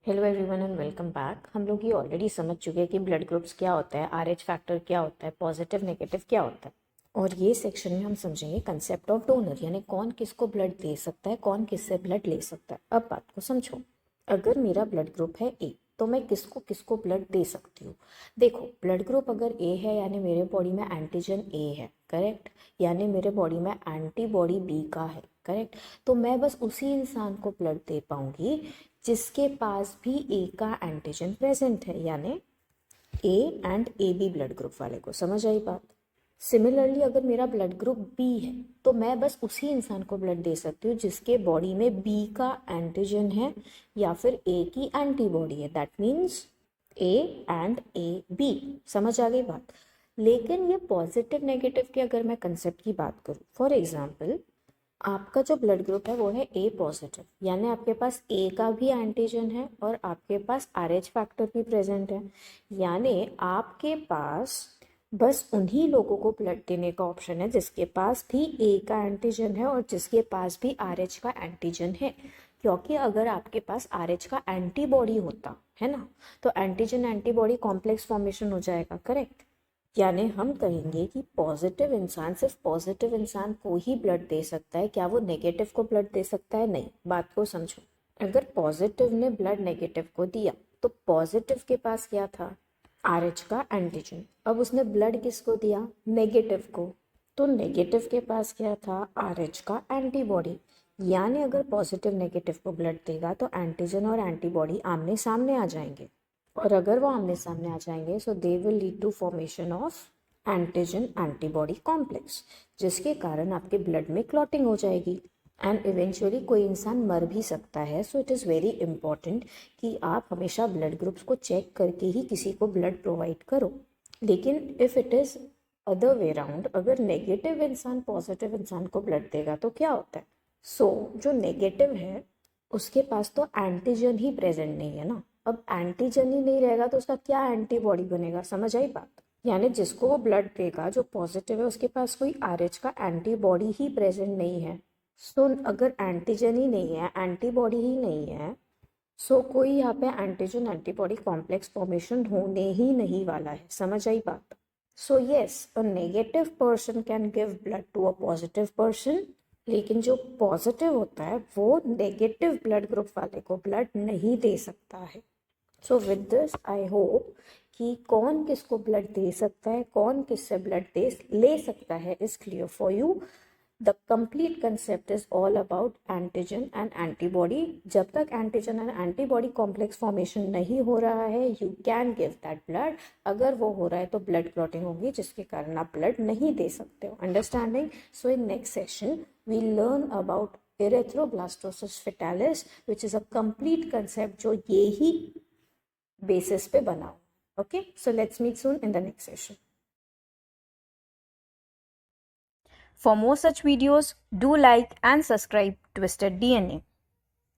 Hello everyone and welcome back. हम लोग ये ऑलरेडी समझ चुके हैं कि ब्लड ग्रुप्स क्या होता है, आरएच फैक्टर क्या होता है, पॉजिटिव नेगेटिव क्या होता है। और ये सेक्शन में हम समझेंगे कंसेप्ट ऑफ डोनर, यानी कौन किसको ब्लड दे सकता है, कौन किससे ब्लड ले सकता है। अब बात को समझो। अगर मेरा ब्लड ग्रुप है ए तो मैं किसको किसको ब्लड दे सकती हूँ। देखो, ब्लड ग्रुप अगर ए है यानी मेरे बॉडी में एंटीजन ए है, करेक्ट, यानी मेरे बॉडी में एंटीबॉडी बी का है, करेक्ट। तो मैं बस उसी इंसान को ब्लड दे पाऊंगी जिसके पास भी ए का एंटीजन प्रेजेंट है, यानी A and A B blood group वाले को। समझ आई बात। सिमिलरली अगर मेरा ब्लड ग्रुप बी है तो मैं बस उसी इंसान को ब्लड दे सकती हूँ जिसके बॉडी में बी का एंटीजन है या फिर ए की एंटीबॉडी है। That means A and A B. समझ आ गई बात। लेकिन ये पॉजिटिव नेगेटिव की अगर मैं कंसेप्ट की बात करूँ, फॉर एग्जाम्पल आपका जो ब्लड ग्रुप है वो है ए पॉजिटिव, यानी आपके पास ए का भी एंटीजन है और आपके पास आरएच फैक्टर भी प्रेजेंट है, यानी आपके पास बस उन्हीं लोगों को ब्लड देने का ऑप्शन है जिसके पास भी ए का एंटीजन है और जिसके पास भी आरएच का एंटीजन है। क्योंकि अगर आपके पास आरएच का एंटीबॉडी होता है ना, तो एंटीजन एंटीबॉडी कॉम्प्लेक्स फॉर्मेशन हो जाएगा, करेक्ट। यानी हम कहेंगे कि पॉजिटिव इंसान सिर्फ पॉजिटिव इंसान को ही ब्लड दे सकता है। क्या वो नेगेटिव को ब्लड दे सकता है? नहीं। बात को समझो। अगर पॉजिटिव ने ब्लड नेगेटिव को दिया तो पॉजिटिव के पास क्या था? आरएच का एंटीजन। अब उसने ब्लड किसको दिया? नेगेटिव को। तो नेगेटिव के पास क्या था? आरएच का एंटीबॉडी। यानी अगर पॉजिटिव नेगेटिव को ब्लड देगा तो एंटीजन और एंटीबॉडी आमने सामने आ जाएंगे, और अगर वो आमने सामने आ जाएंगे so they will lead to formation of antigen antibody complex, जिसके कारण आपके ब्लड में क्लॉटिंग हो जाएगी एंड इवेंचुअली कोई इंसान मर भी सकता है। So it is very important कि आप हमेशा ब्लड ग्रुप्स को चेक करके ही किसी को ब्लड प्रोवाइड करो। लेकिन if it is other way round, अगर नेगेटिव इंसान पॉजिटिव इंसान को ब्लड देगा तो क्या होता है? जो नेगेटिव है उसके पास तो एंटीजन ही प्रेजेंट नहीं है ना। अब एंटीजन ही नहीं रहेगा तो उसका क्या एंटीबॉडी बनेगा? समझ आई बात। यानी जिसको वो ब्लड देगा जो पॉजिटिव है उसके पास कोई आरएच का एंटीबॉडी ही प्रेजेंट नहीं है। अगर एंटीजन ही नहीं है, एंटीबॉडी ही नहीं है, कोई यहाँ पे एंटीजन एंटीबॉडी कॉम्प्लेक्स फॉर्मेशन होने ही नहीं वाला है। समझ आई बात। Yes, a negative person can give blood to a positive person, लेकिन जो पॉजिटिव होता है वो नेगेटिव ब्लड ग्रुप वाले को ब्लड नहीं दे सकता है। विद दिस आई होप कि कौन किसको ब्लड दे सकता है, कौन किससे ब्लड दे ले सकता है is clear for you. The complete concept is all about antigen and antibody. जब तक antigen and antibody complex formation नहीं हो रहा है you can give that blood. अगर वो हो रहा है तो ब्लड क्लॉटिंग होगी जिसके कारण आप ब्लड नहीं दे सकते हो। Understanding? So in next session we learn about erythroblastosis fetalis, which is a complete concept जो ये ही basis पे बना हो. Okay, so let's meet soon in the next session. For more such videos, do like and subscribe Twisted DNA.